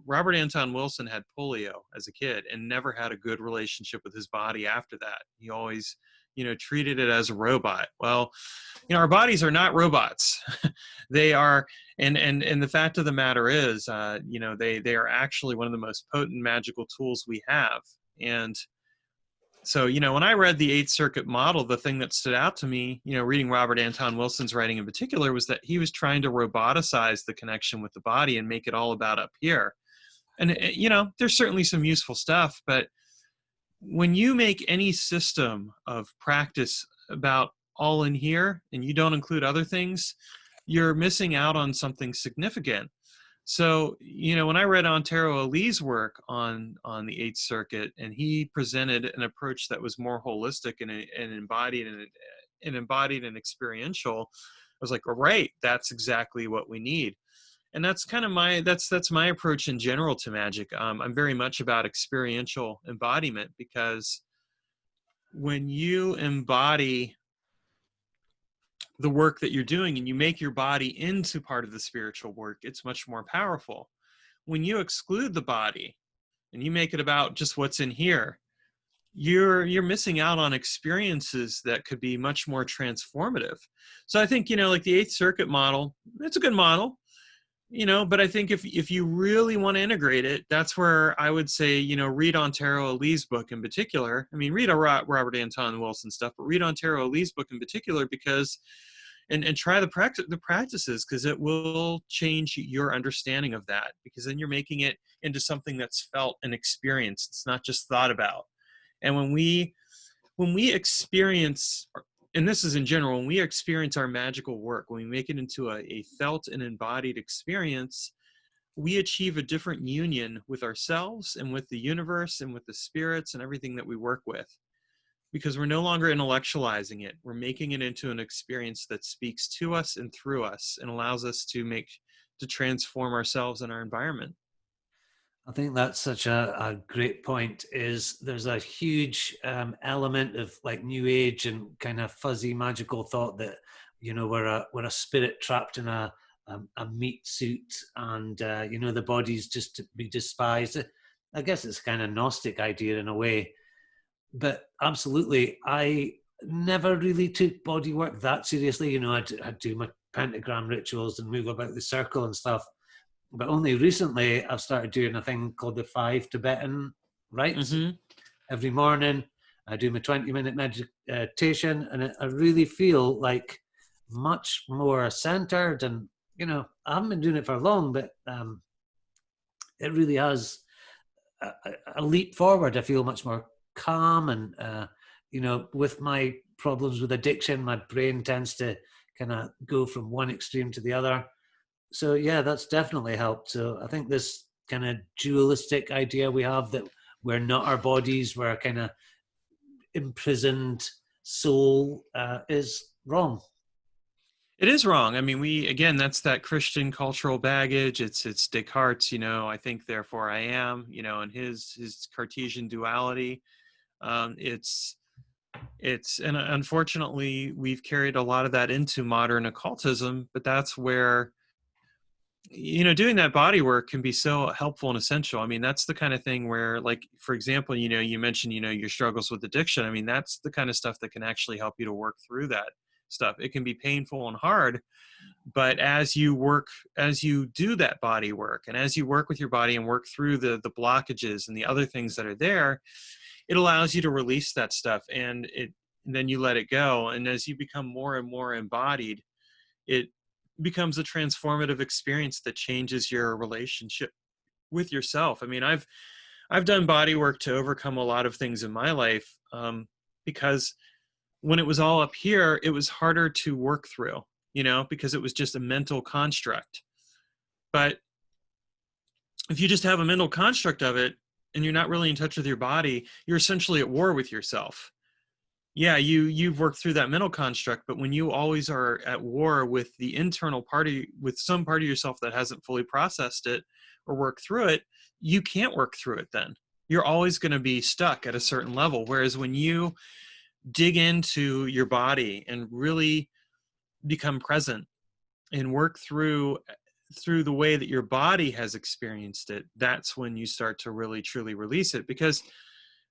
Robert Anton Wilson had polio as a kid and never had a good relationship with his body after that. He always, treated it as a robot. Well, our bodies are not robots. They are, and the fact of the matter is, they are actually one of the most potent magical tools we have. And so, when I read the Eighth Circuit Model, the thing that stood out to me, reading Robert Anton Wilson's writing in particular, was that he was trying to roboticize the connection with the body and make it all about up here. And, there's certainly some useful stuff, but when you make any system of practice about all in here and you don't include other things, you're missing out on something significant. So, when I read Antero Ali's work on the Eighth Circuit, and he presented an approach that was more holistic and embodied and experiential, I was like, all right, that's exactly what we need. And that's kind of that's my approach in general to magic. I'm very much about experiential embodiment, because when you embody the work that you're doing and you make your body into part of the spiritual work, it's much more powerful. When you exclude the body and you make it about just what's in here, you're missing out on experiences that could be much more transformative. So I think, like the Eighth Circuit model, it's a good model, but I think if you really want to integrate it, that's where I would say, read Antero Ali's book in particular. I mean, read Robert Anton Wilson stuff, but read Antero Ali's book in particular, because and try the practices, because it will change your understanding of that, because then you're making it into something that's felt and experienced. It's not just thought about. And when we experience, and this is in general, when we experience our magical work, when we make it into a felt and embodied experience, we achieve a different union with ourselves and with the universe and with the spirits and everything that we work with. Because we're no longer intellectualizing it. We're making it into an experience that speaks to us and through us and allows us to transform ourselves and our environment. I think that's such a great point. Is there's a huge element of like New Age and kind of fuzzy magical thought that we're a spirit trapped in a meat suit, and the body's just to be despised. I guess it's kind of Gnostic idea in a way. But absolutely, I never really took body work that seriously. I'd do my pentagram rituals and move about the circle and stuff. But only recently, I've started doing a thing called the 5 Tibetan rites. Every morning, I do my 20-minute meditation, and I really feel like much more centered. And, I haven't been doing it for long, but it really has a leap forward. I feel much more calm, and with my problems with addiction, my brain tends to kind of go from one extreme to the other. So yeah, that's definitely helped. So I think this kind of dualistic idea we have that we're not our bodies, we're a kind of imprisoned soul, is wrong. It is wrong. I mean, that's that Christian cultural baggage. It's Descartes, I think, therefore I am, and his Cartesian duality. And unfortunately, we've carried a lot of that into modern occultism, but that's where doing that body work can be so helpful and essential. I mean, that's the kind of thing where, like, for example, you mentioned, your struggles with addiction. I mean, that's the kind of stuff that can actually help you to work through that stuff. It can be painful and hard, but as you do that body work, and as you work with your body and work through the blockages and the other things that are there, it allows you to release that stuff, and then you let it go. And as you become more and more embodied, it becomes a transformative experience that changes your relationship with yourself. I mean, I've done body work to overcome a lot of things in my life, because when it was all up here, it was harder to work through, because it was just a mental construct. But if you just have a mental construct of it and you're not really in touch with your body, you're essentially at war with yourself. Yeah, you've worked through that mental construct, but when you always are at war with the internal party, with some part of yourself that hasn't fully processed it or worked through it, you can't work through it then. You're always going to be stuck at a certain level. Whereas when you dig into your body and really become present and work through the way that your body has experienced it, that's when you start to really truly release it. Because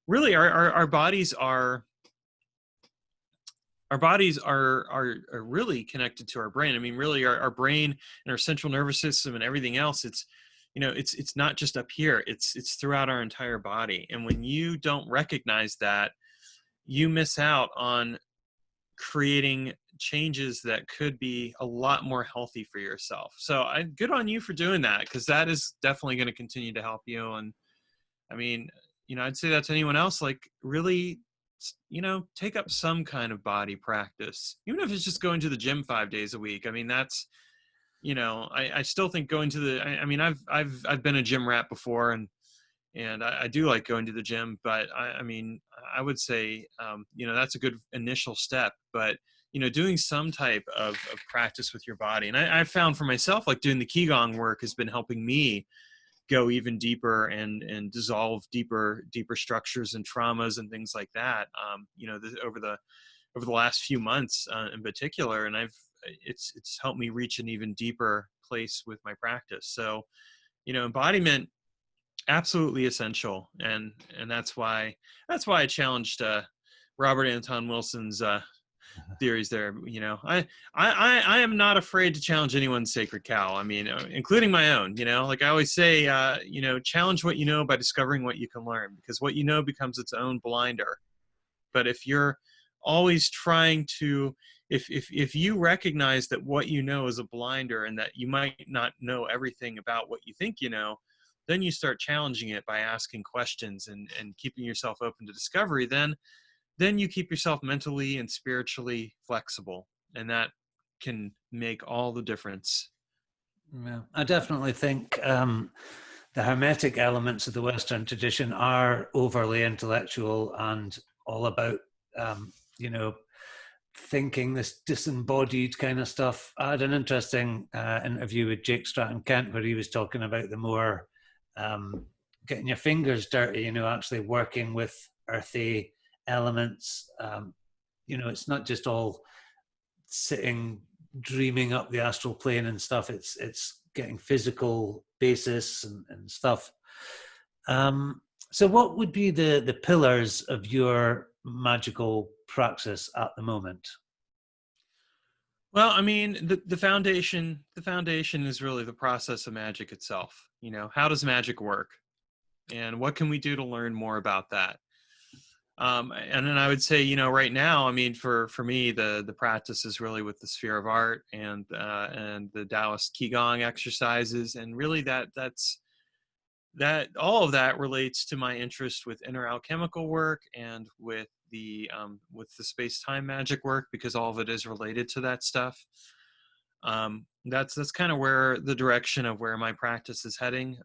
really our bodies are really connected to our brain. I mean, really our brain and our central nervous system and everything else, it's not just up here, it's throughout our entire body. And when you don't recognize that, you miss out on creating changes that could be a lot more healthy for yourself. So good on you for doing that, because that is definitely going to continue to help you. And I mean, I'd say that to anyone else, like, really, take up some kind of body practice, even if it's just going to the gym 5 days a week. I mean, that's, I still think going to the, I mean, I've been a gym rat before, and I do like going to the gym, but I mean, I would say, that's a good initial step. But, doing some type of practice with your body. And I found for myself, like, doing the Qigong work has been helping me go even deeper and dissolve deeper structures and traumas and things like that. Over the last few months, in particular, and it's helped me reach an even deeper place with my practice. So, embodiment, absolutely essential. And that's why I challenged Robert Anton Wilson's theories there. I am not afraid to challenge anyone's sacred cow. I mean, including my own. Like I always say, challenge what you know by discovering what you can learn, because what you know becomes its own blinder. But if you're always trying to, if you recognize that what you know is a blinder and that you might not know everything about what you think you know, then you start challenging it by asking questions and keeping yourself open to discovery. Then you keep yourself mentally and spiritually flexible, and that can make all the difference. Yeah, I definitely think the hermetic elements of the Western tradition are overly intellectual and all about, thinking, this disembodied kind of stuff. I had an interesting interview with Jake Stratton-Kent where he was talking about the more getting your fingers dirty, actually working with earthy elements. It's not just all sitting dreaming up the astral plane and stuff. It's getting physical basis and stuff. So what would be the pillars of your magical praxis at the moment? Well, I mean, the foundation is really the process of magic itself. How does magic work, and what can we do to learn more about that? And then I would say, right now, I mean, for me, the practice is really with the sphere of art and the Taoist Qigong exercises, and really that's all of that relates to my interest with inner alchemical work and with the space-time magic work, because all of it is related to that stuff. That's kind of where the direction of where my practice is heading.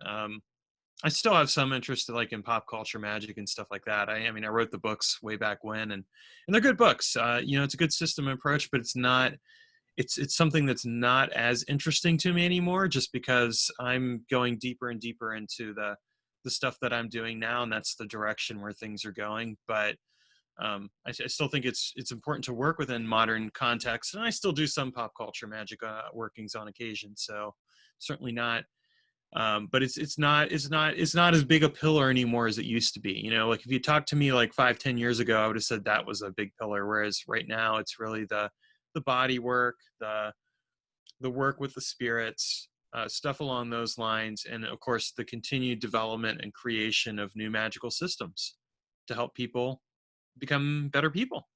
I still have some interest in pop culture magic and stuff like that. I mean, I wrote the books way back when, and they're good books. It's a good system approach, but it's something that's not as interesting to me anymore, just because I'm going deeper and deeper into the stuff that I'm doing now, and that's the direction where things are going. But I still think it's important to work within modern context, and I still do some pop culture magic workings on occasion. So certainly not. But it's not as big a pillar anymore as it used to be. You know, like if you talked to me like 5-10 years ago, I would have said that was a big pillar. Whereas right now, it's really the body work, the work with the spirits, stuff along those lines, and of course the continued development and creation of new magical systems to help people become better people.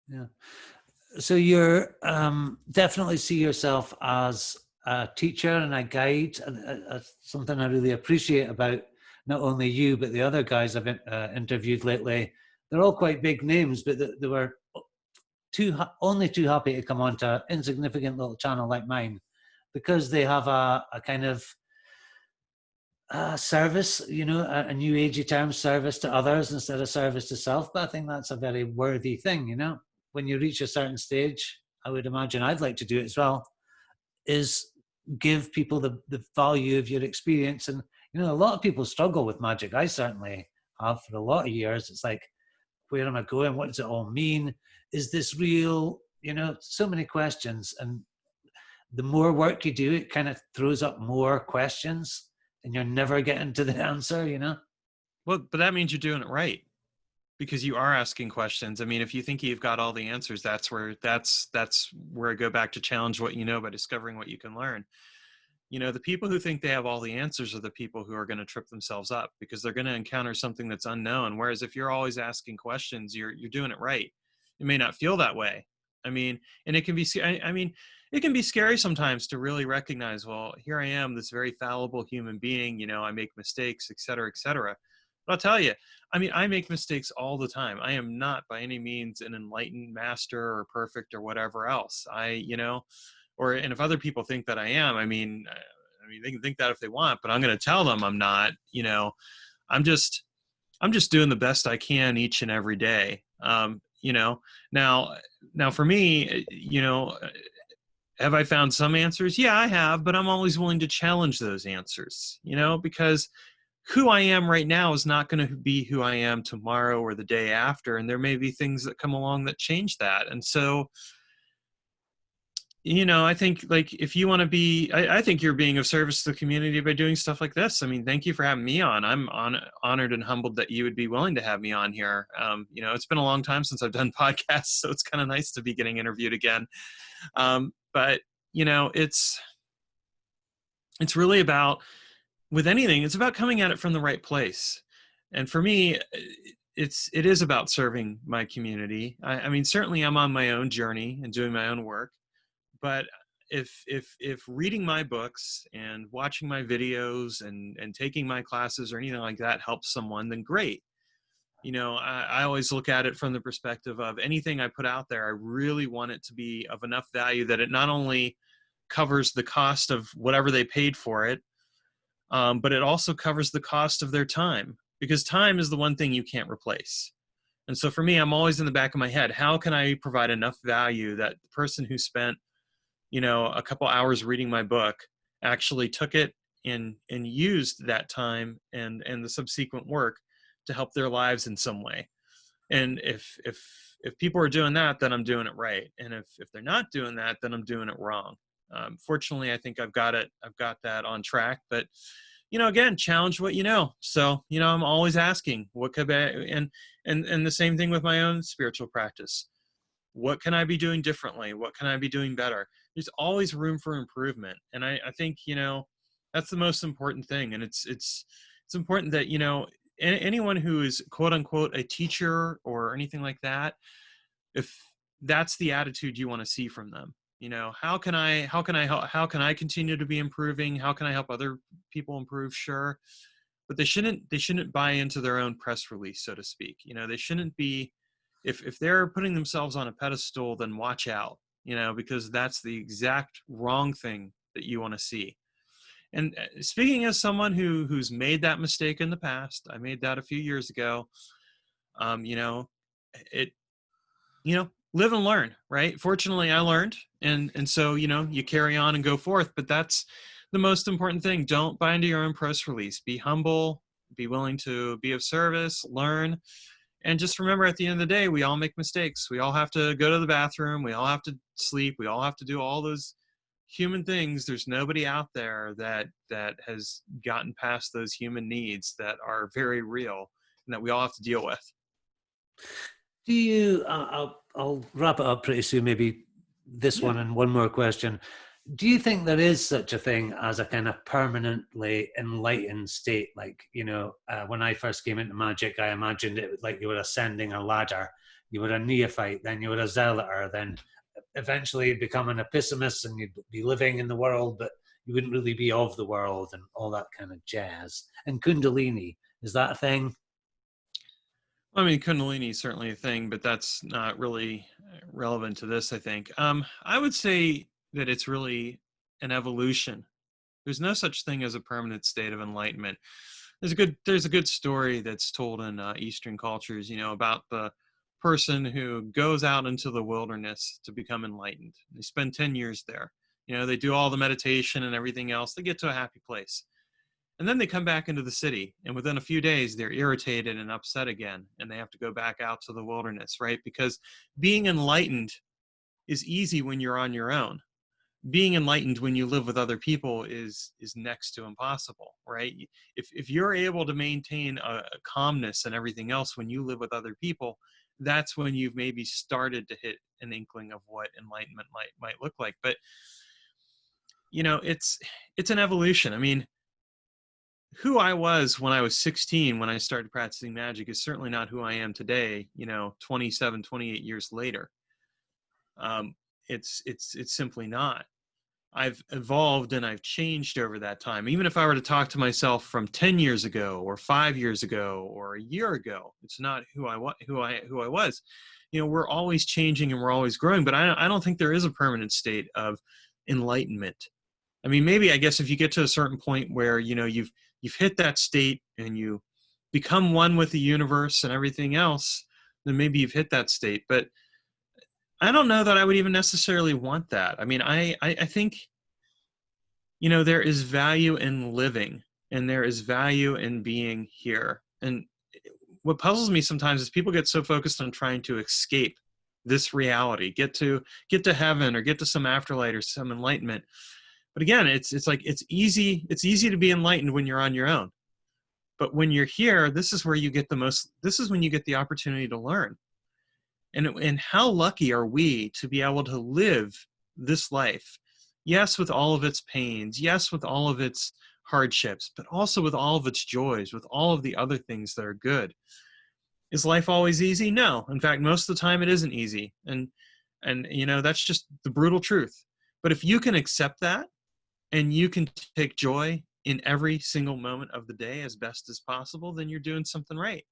Yeah. So you're definitely see yourself as a teacher and a guide, and something I really appreciate about not only you but the other guys I've interviewed lately. They're all quite big names, but they were only too happy to come onto an insignificant little channel like mine because they have a kind of service, you know, a new agey term, service to others instead of service to self. But I think that's a very worthy thing, you know. When you reach a certain stage, I would imagine I'd like to do it as well, is give people the value of your experience. And, you know, a lot of people struggle with magic. I certainly have for a lot of years. It's like, where am I going? What does it all mean? Is this real? You know, so many questions. And the more work you do, it kind of throws up more questions and you're never getting to the answer, you know? Well, but that means you're doing it right, because you are asking questions. I mean, if you think you've got all the answers, that's where I go back to challenge what you know by discovering what you can learn. You know, the people who think they have all the answers are the people who are going to trip themselves up, because they're going to encounter something that's unknown. Whereas if you're always asking questions, you're doing it right. It may not feel that way. I mean, and it can be, I mean, it can be scary sometimes to really recognize, well, here I am, this very fallible human being, you know, I make mistakes, et cetera, et cetera. But I'll tell you, I mean, I make mistakes all the time. I am not by any means an enlightened master or perfect or whatever else. You know, and if other people think that I am, I mean, they can think that if they want, but I'm going to tell them I'm not. You know, I'm just doing the best I can each and every day. You know, now for me, you know, have I found some answers? Yeah, I have, but I'm always willing to challenge those answers, you know, because who I am right now is not going to be who I am tomorrow or the day after. And there may be things that come along that change that. And so, you know, I think like if you want to be, I think you're being of service to the community by doing stuff like this. I mean, thank you for having me on. I'm honored and humbled that you would be willing to have me on here. You know, it's been a long time since I've done podcasts, so it's kind of nice to be getting interviewed again. But you know, it's really about, with anything, it's about coming at it from the right place. And for me, it is about serving my community. I mean, certainly I'm on my own journey and doing my own work. But if reading my books and watching my videos and taking my classes or anything like that helps someone, then great. You know, I always look at it from the perspective of anything I put out there, I really want it to be of enough value that it not only covers the cost of whatever they paid for it, but it also covers the cost of their time, because time is the one thing you can't replace. And so for me, I'm always in the back of my head, how can I provide enough value that the person who spent, you know, a couple hours reading my book actually took it and used that time and the subsequent work to help their lives in some way. And if people are doing that, then I'm doing it right. And if they're not doing that, then I'm doing it wrong. Fortunately, I think I've got that on track, but you know, again, challenge what you know. So, you know, I'm always asking what could be, and the same thing with my own spiritual practice. What can I be doing differently? What can I be doing better? There's always room for improvement. And I think, you know, that's the most important thing. And it's important that, you know, anyone who is quote unquote a teacher or anything like that, if that's the attitude you want to see from them, you know, how can I help? How can I continue to be improving? How can I help other people improve? Sure. But they shouldn't buy into their own press release, so to speak. You know, they shouldn't be, if they're putting themselves on a pedestal, then watch out, you know, because that's the exact wrong thing that you want to see. And speaking as someone who's made that mistake in the past, I made that a few years ago. You know, live and learn, right? Fortunately, I learned, and so, you know, you carry on and go forth. But that's the most important thing. Don't buy into your own press release. Be humble. Be willing to be of service. Learn. And just remember, at the end of the day, we all make mistakes. We all have to go to the bathroom. We all have to sleep. We all have to do all those human things. There's nobody out there that has gotten past those human needs that are very real and that we all have to deal with. Do you, I'll wrap it up pretty soon, maybe this one and one more question. Do you think there is such a thing as a kind of permanently enlightened state? Like, when I first came into magic, I imagined it like you were ascending a ladder. You were a neophyte, then you were a zealoter, then eventually you'd become an epistemists and you'd be living in the world, but you wouldn't really be of the world and all that kind of jazz. And Kundalini, is that a thing? I mean, Kundalini is certainly a thing, but that's not really relevant to this, I think. I would say that it's really an evolution. There's no such thing as a permanent state of enlightenment. There's a good story that's told in Eastern cultures, about the person who goes out into the wilderness to become enlightened. They spend 10 years there. They do all the meditation and everything else. They get to a happy place. And then they come back into the city, and within a few days, they're irritated and upset again, and they have to go back out to the wilderness, right? Because being enlightened is easy when you're on your own. Being enlightened when you live with other people is next to impossible, right? If you're able to maintain a calmness and everything else when you live with other people, that's when you've maybe started to hit an inkling of what enlightenment might look like. But it's an evolution. I mean, who I was when I was 16, when I started practicing magic, is certainly not who I am today, 27, 28 years later. It's simply not. I've evolved and I've changed over that time. Even if I were to talk to myself from 10 years ago or 5 years ago or a year ago, it's not who I was. We're always changing and we're always growing, but I don't think there is a permanent state of enlightenment. I mean, maybe, I guess, if you get to a certain point where, you've hit that state and you become one with the universe and everything else, then maybe you've hit that state. But I don't know that I would even necessarily want that. I mean, I think, there is value in living and there is value in being here. And what puzzles me sometimes is people get so focused on trying to escape this reality, get to heaven or get to some afterlife or some enlightenment. But again, it's like it's easy to be enlightened when you're on your own. But when you're here, this is where you get this is when you get the opportunity to learn. And how lucky are we to be able to live this life? Yes, with all of its pains, yes, with all of its hardships, but also with all of its joys, with all of the other things that are good. Is life always easy? No. In fact, most of the time it isn't easy. And that's just the brutal truth. But if you can accept that, and you can take joy in every single moment of the day as best as possible, then you're doing something right.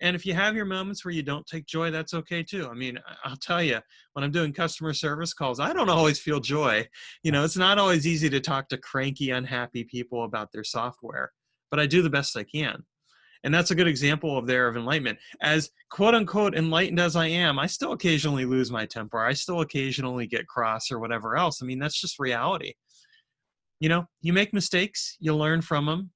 And if you have your moments where you don't take joy, that's okay too. I mean, I'll tell you, when I'm doing customer service calls, I don't always feel joy. It's not always easy to talk to cranky, unhappy people about their software, but I do the best I can. And that's a good example of enlightenment. As quote unquote enlightened as I am, I still occasionally lose my temper. I still occasionally get cross or whatever else. I mean, that's just reality. You make mistakes, you learn from them,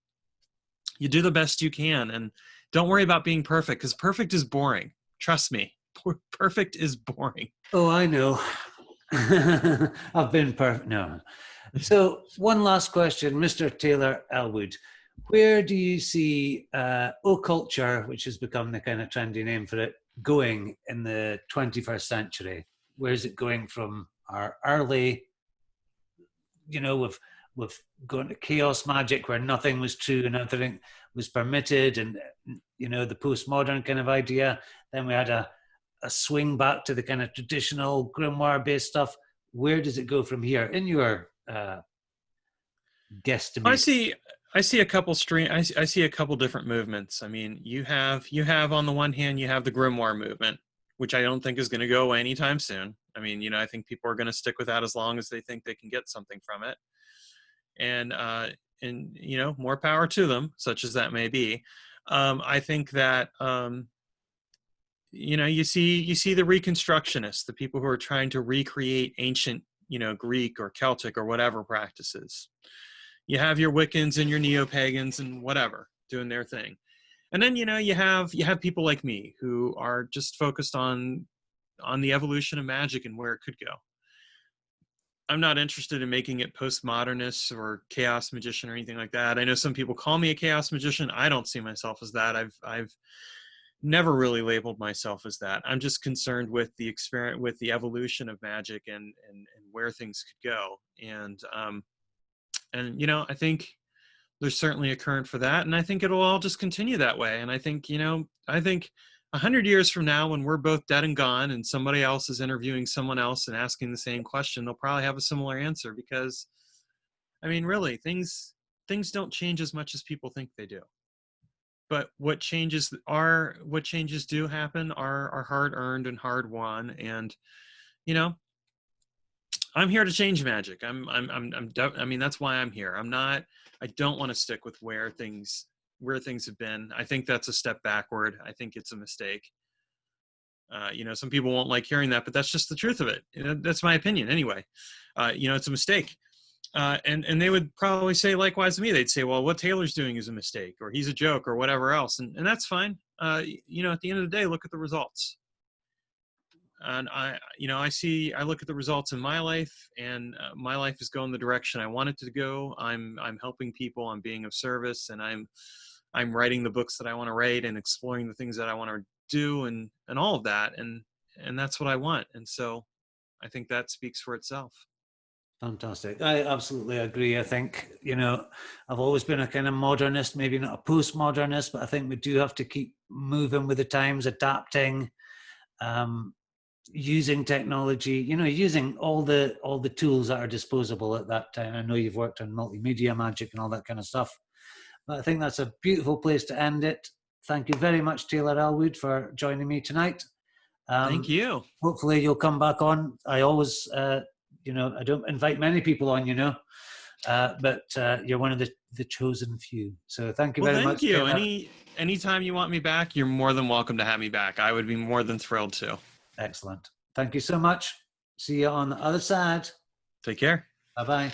you do the best you can, and don't worry about being perfect, because perfect is boring. Trust me, perfect is boring. Oh, I know. I've been perfect. No. So one last question, Mr. Taylor Ellwood. Where do you see occulture, which has become the kind of trendy name for it, going in the 21st century? Where is it going from our early, with going to chaos magic where nothing was true and everything was permitted, and the postmodern kind of idea. Then we had a swing back to the kind of traditional grimoire based stuff. Where does it go from here in your guesstimate? I see a couple I see a couple different movements. I mean, you have on the one hand, you have the grimoire movement, which I don't think is going to go away anytime soon. I mean, I think people are going to stick with that as long as they think they can get something from it. And more power to them, such as that may be. I think that you see the Reconstructionists, the people who are trying to recreate ancient Greek or Celtic or whatever practices. You have your Wiccans and your neo-pagans and whatever doing their thing. And then, you have people like me who are just focused on the evolution of magic and where it could go. I'm not interested in making it postmodernist or chaos magician or anything like that. I know some people call me a chaos magician. I don't see myself as that. I've never really labeled myself as that. I'm just concerned with the experience, with the evolution of magic and where things could go. And I think there's certainly a current for that, and I think it'll all just continue that way. And I think 100 years from now, when we're both dead and gone, and somebody else is interviewing someone else and asking the same question, they'll probably have a similar answer, because I mean, really, things don't change as much as people think they do. But what changes do happen are hard earned and hard won. And I'm here to change magic. I mean, that's why I'm here. I don't want to stick with where things have been. I think that's a step backward. I think it's a mistake. Some people won't like hearing that, but that's just the truth of it. That's my opinion anyway. It's a mistake. And they would probably say likewise to me. They'd say, well, what Taylor's doing is a mistake, or he's a joke, or whatever else. And that's fine. At the end of the day, look at the results. And I look at the results in my life, and my life is going the direction I want it to go. I'm helping people. I'm being of service, and I'm writing the books that I want to write, and exploring the things that I want to do, and all of that. And that's what I want. And so I think that speaks for itself. Fantastic. I absolutely agree. I think, I've always been a kind of modernist, maybe not a postmodernist, but I think we do have to keep moving with the times, adapting, using technology, using all the tools that are disposable at that time. I know you've worked on multimedia magic and all that kind of stuff, but I think that's a beautiful place to end it. Thank you very much, Taylor Ellwood, for joining me tonight. Thank you. Hopefully you'll come back on. I always, I don't invite many people on, but you're one of the chosen few. So thank you very much. Thank you. Anytime you want me back, you're more than welcome to have me back. I would be more than thrilled to. Excellent. Thank you so much. See you on the other side. Take care. Bye-bye.